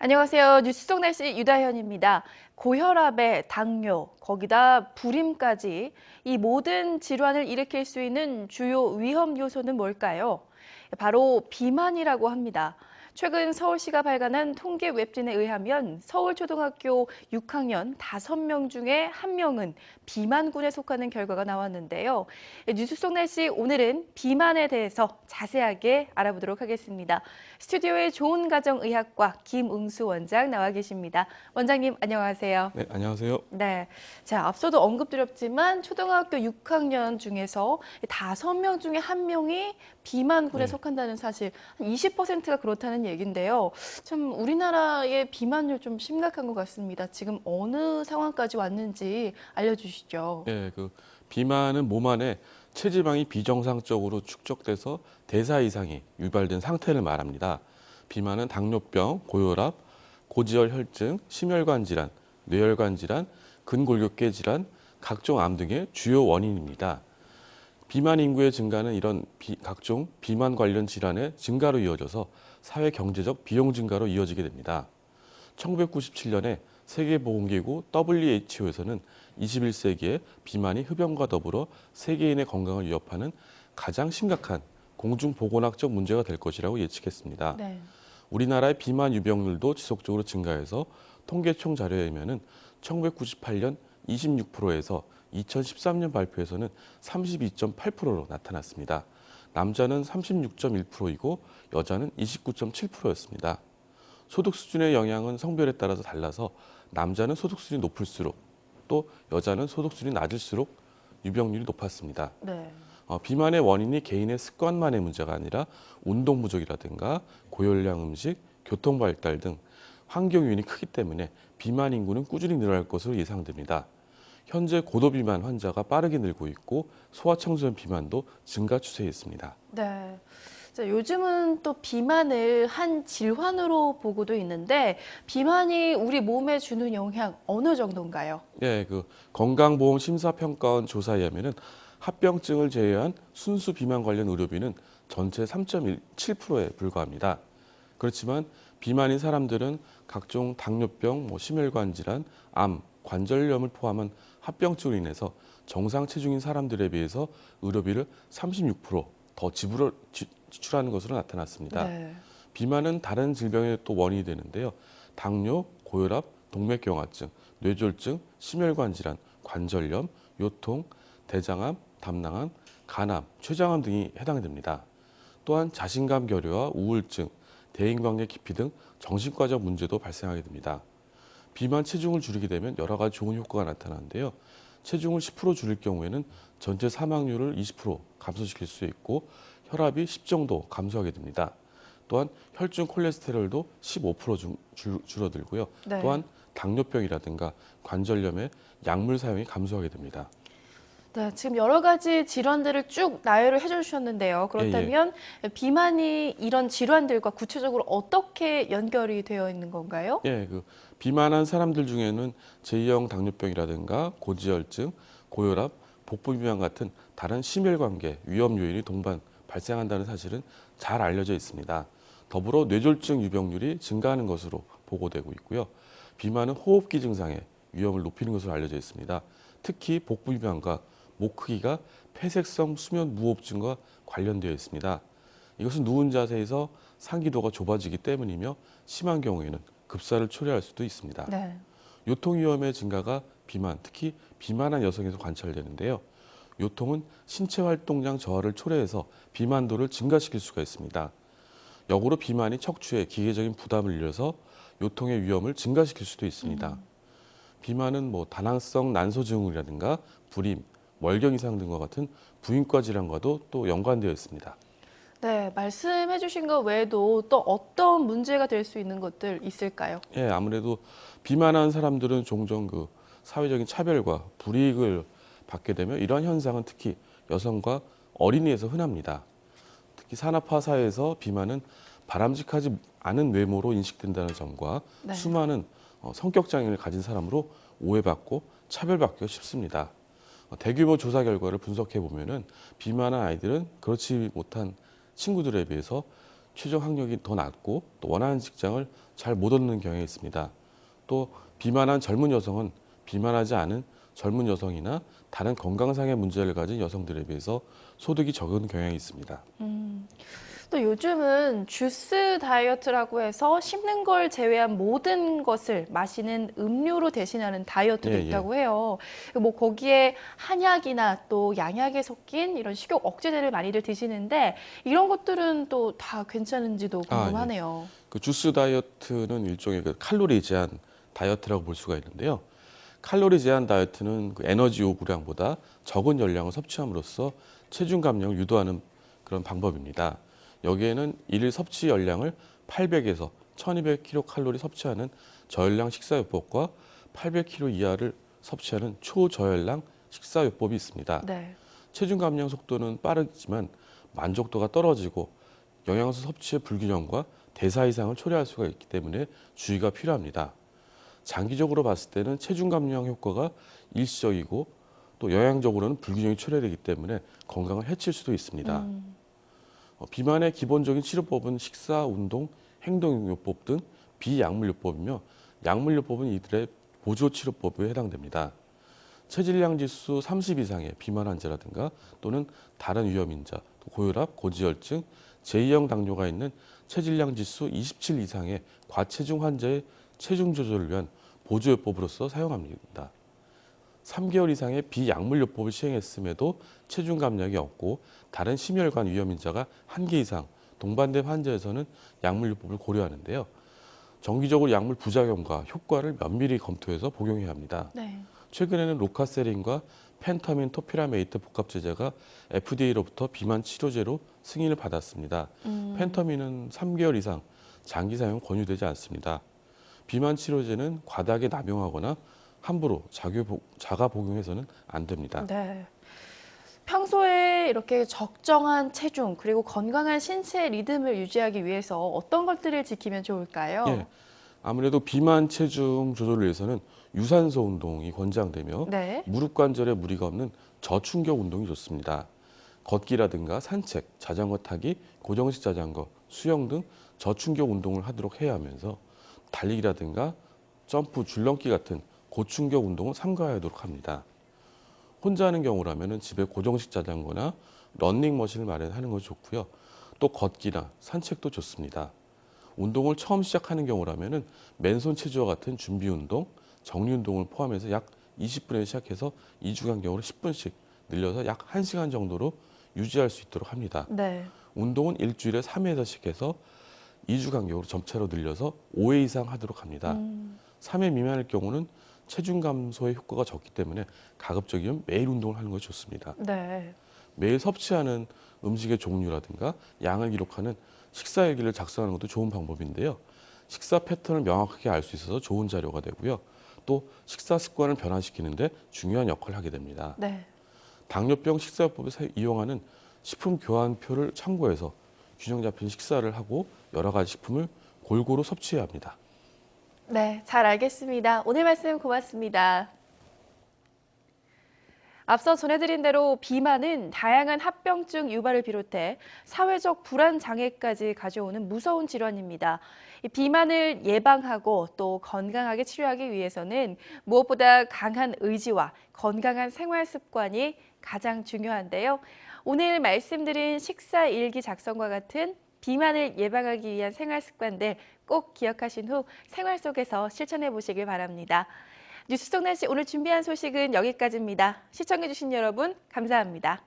안녕하세요. 뉴스 속 날씨 유다현입니다. 고혈압에 당뇨, 거기다 불임까지 이 모든 질환을 일으킬 수 있는 주요 위험 요소는 뭘까요? 바로 비만이라고 합니다. 최근 서울시가 발간한 통계 웹진에 의하면 서울초등학교 6학년 5명 중에 1명은 비만군에 속하는 결과가 나왔는데요. 뉴스 속 날씨 오늘은 비만에 대해서 자세하게 알아보도록 하겠습니다. 스튜디오에 좋은가정의학과 김응수 원장 나와 계십니다. 원장님 안녕하세요. 네, 안녕하세요. 네, 자 앞서도 언급드렸지만 초등학교 6학년 중에서 5명 중에 1명이 비만군에 네, 속한다는 사실, 한 20%가 그렇다는 얘기인데요. 참 우리나라의 비만율 좀 심각한 것 같습니다. 지금 어느 상황까지 왔는지 알려주시죠. 비만은 몸 안에 체지방이 비정상적으로 축적돼서 대사 이상이 유발된 상태를 말합니다. 비만은 당뇨병, 고혈압, 고지혈 혈증, 심혈관 질환, 뇌혈관 질환, 근골격계 질환, 각종 암 등의 주요 원인입니다. 비만 인구의 증가는 이런 각종 비만 관련 질환의 증가로 이어져서 사회 경제적 비용 증가로 이어지게 됩니다. 1997년에 세계보건기구 WHO에서는 21세기에 비만이 흡연과 더불어 세계인의 건강을 위협하는 가장 심각한 공중보건학적 문제가 될 것이라고 예측했습니다. 네. 우리나라의 비만 유병률도 지속적으로 증가해서 통계청 자료에 의하면 1998년 26%에서 2013년 발표에서는 32.8%로 나타났습니다. 남자는 36.1%이고 여자는 29.7%였습니다. 소득 수준의 영향은 성별에 따라서 달라서 남자는 소득 수준이 높을수록 또 여자는 소득 수준이 낮을수록 유병률이 높았습니다. 네. 비만의 원인이 개인의 습관만의 문제가 아니라 운동 부족이라든가 고열량 음식, 교통 발달 등 환경 요인이 크기 때문에 비만 인구는 꾸준히 늘어날 것으로 예상됩니다. 현재 고도비만 환자가 빠르게 늘고 있고 소아청소년 비만도 증가 추세에 있습니다. 네. 자, 요즘은 또 비만을 한 질환으로 보고도 있는데 비만이 우리 몸에 주는 영향 어느 정도인가요? 예, 건강보험 심사평가원 조사에 의하면은 합병증을 제외한 순수 비만 관련 의료비는 전체 3.7%에 불과합니다. 그렇지만 비만인 사람들은 각종 당뇨병, 심혈관 질환, 암, 관절염을 포함한 합병증으로 인해서 정상 체중인 사람들에 비해서 의료비를 36%더 지출하는 것으로 나타났습니다. 네. 비만은 다른 질병의 또 원인이 되는데요. 당뇨, 고혈압, 동맥경화증, 뇌졸중, 심혈관 질환, 관절염, 요통, 대장암, 담낭암, 간암, 췌장암 등이 해당됩니다. 또한 자신감 결여와 우울증, 대인관계 기피 등 정신과적 문제도 발생하게 됩니다. 비만 체중을 줄이게 되면 여러 가지 좋은 효과가 나타나는데요. 체중을 10% 줄일 경우에는 전체 사망률을 20% 감소시킬 수 있고 혈압이 10 정도 감소하게 됩니다. 또한 혈중 콜레스테롤도 15% 줄어들고요. 네. 또한 당뇨병이라든가 관절염의 약물 사용이 감소하게 됩니다. 네, 지금 여러 가지 질환들을 쭉 나열을 해주셨는데요. 예, 예. 그렇다면 비만이 이런 질환들과 구체적으로 어떻게 연결이 되어 있는 건가요? 예, 비만한 사람들 중에는 제2형 당뇨병이라든가 고지혈증, 고혈압, 복부비만 같은 다른 심혈관계 위험 요인이 동반 발생한다는 사실은 잘 알려져 있습니다. 더불어 뇌졸중 유병률이 증가하는 것으로 보고되고 있고요. 비만은 호흡기 증상의 위험을 높이는 것으로 알려져 있습니다. 특히 복부비만과 목 크기가 폐색성 수면 무호흡증과 관련되어 있습니다. 이것은 누운 자세에서 상기도가 좁아지기 때문이며 심한 경우에는 급사를 초래할 수도 있습니다. 네. 요통 위험의 증가가 비만, 특히 비만한 여성에서 관찰되는데요. 요통은 신체 활동량 저하를 초래해서 비만도를 증가시킬 수가 있습니다. 역으로 비만이 척추에 기계적인 부담을 일어서 요통의 위험을 증가시킬 수도 있습니다. 비만은 다낭성 난소증후군이라든가 불임, 월경 이상 등과 같은 부인과 질환과도 또 연관되어 있습니다. 네, 말씀해 주신 것 외에도 또 어떤 문제가 될 수 있는 것들 있을까요? 예, 아무래도 비만한 사람들은 종종 사회적인 차별과 불이익을 받게 되며 이러한 현상은 특히 여성과 어린이에서 흔합니다. 특히 산업화 사회에서 비만은 바람직하지 않은 외모로 인식된다는 점과 네. 수많은 성격 장애를 가진 사람으로 오해받고 차별받기가 쉽습니다. 대규모 조사 결과를 분석해 보면은 비만한 아이들은 그렇지 못한 친구들에 비해서 최저 학력이 더 낮고 또 원하는 직장을 잘 못 얻는 경향이 있습니다. 또 비만한 젊은 여성은 비만하지 않은 젊은 여성이나 다른 건강상의 문제를 가진 여성들에 비해서 소득이 적은 경향이 있습니다. 또 요즘은 주스 다이어트라고 해서 씹는 걸 제외한 모든 것을 마시는 음료로 대신하는 다이어트도 예, 있다고 해요. 뭐 거기에 한약이나 또 양약에 섞인 이런 식욕 억제제를 많이들 드시는데 이런 것들은 또 다 괜찮은지도 예. 궁금하네요. 그 주스 다이어트는 일종의 그 칼로리 제한 다이어트라고 볼 수가 있는데요. 칼로리 제한 다이어트는 그 에너지 요구량보다 적은 열량을 섭취함으로써 체중 감량을 유도하는 그런 방법입니다. 여기에는 일일 섭취 열량을 800에서 1200kcal 섭취하는 저열량 식사요법과 800kcal 이하를 섭취하는 초저열량 식사요법이 있습니다. 네. 체중 감량 속도는 빠르지만 만족도가 떨어지고 영양소 섭취의 불균형과 대사 이상을 초래할 수가 있기 때문에 주의가 필요합니다. 장기적으로 봤을 때는 체중 감량 효과가 일시적이고 또 영양적으로는 불균형이 초래되기 때문에 건강을 해칠 수도 있습니다. 비만의 기본적인 치료법은 식사, 운동, 행동요법 등 비약물요법이며 약물요법은 이들의 보조치료법에 해당됩니다. 체질량 지수 30 이상의 비만 환자라든가 또는 다른 위험인자, 고혈압, 고지혈증, 제2형 당뇨가 있는 체질량 지수 27 이상의 과체중 환자의 체중 조절을 위한 보조요법으로서 사용합니다. 3개월 이상의 비약물요법을 시행했음에도 체중 감량이 없고 다른 심혈관 위험인자가 1개 이상 동반된 환자에서는 약물요법을 고려하는데요. 정기적으로 약물 부작용과 효과를 면밀히 검토해서 복용해야 합니다. 네. 최근에는 로카세린과 펜타민 토피라메이트 복합제제가 FDA로부터 비만 치료제로 승인을 받았습니다. 펜타민은 3개월 이상 장기 사용 권유되지 않습니다. 비만 치료제는 과다하게 남용하거나 함부로 자가 복용해서는 안 됩니다. 네. 평소에 이렇게 적정한 체중 그리고 건강한 신체 리듬을 유지하기 위해서 어떤 것들을 지키면 좋을까요? 예, 아무래도 비만 체중 조절을 위해서는 유산소 운동이 권장되며 네. 무릎 관절에 무리가 없는 저충격 운동이 좋습니다. 걷기라든가 산책, 자전거 타기, 고정식 자전거, 수영 등 저충격 운동을 하도록 해야 하면서 달리기라든가 점프, 줄넘기 같은 고충격 운동은 삼가하도록 합니다. 혼자 하는 경우라면 집에 고정식 자전거나 러닝머신을 마련하는 것이 좋고요. 또 걷기나 산책도 좋습니다. 운동을 처음 시작하는 경우라면 맨손 체조와 같은 준비 운동, 정리 운동을 포함해서 약 20분에 시작해서 2주 간격으로 10분씩 늘려서 약 1시간 정도로 유지할 수 있도록 합니다. 네. 운동은 일주일에 3회에서씩 해서 2주 간격으로 점차로 늘려서 5회 이상 하도록 합니다. 3회 미만일 경우는 체중 감소에 효과가 적기 때문에 가급적이면 매일 운동을 하는 것이 좋습니다. 네. 매일 섭취하는 음식의 종류라든가 양을 기록하는 식사 일기를 작성하는 것도 좋은 방법인데요. 식사 패턴을 명확하게 알 수 있어서 좋은 자료가 되고요. 또 식사 습관을 변화시키는데 중요한 역할을 하게 됩니다. 네. 당뇨병 식사요법에서 이용하는 식품 교환표를 참고해서 균형 잡힌 식사를 하고 여러 가지 식품을 골고루 섭취해야 합니다. 네, 잘 알겠습니다. 오늘 말씀 고맙습니다. 앞서 전해드린 대로 비만은 다양한 합병증 유발을 비롯해 사회적 불안 장애까지 가져오는 무서운 질환입니다. 이 비만을 예방하고 또 건강하게 치료하기 위해서는 무엇보다 강한 의지와 건강한 생활 습관이 가장 중요한데요. 오늘 말씀드린 식사 일기 작성과 같은 비만을 예방하기 위한 생활 습관들 꼭 기억하신 후 생활 속에서 실천해 보시길 바랍니다. 뉴스 속 날씨 오늘 준비한 소식은 여기까지입니다. 시청해주신 여러분 감사합니다.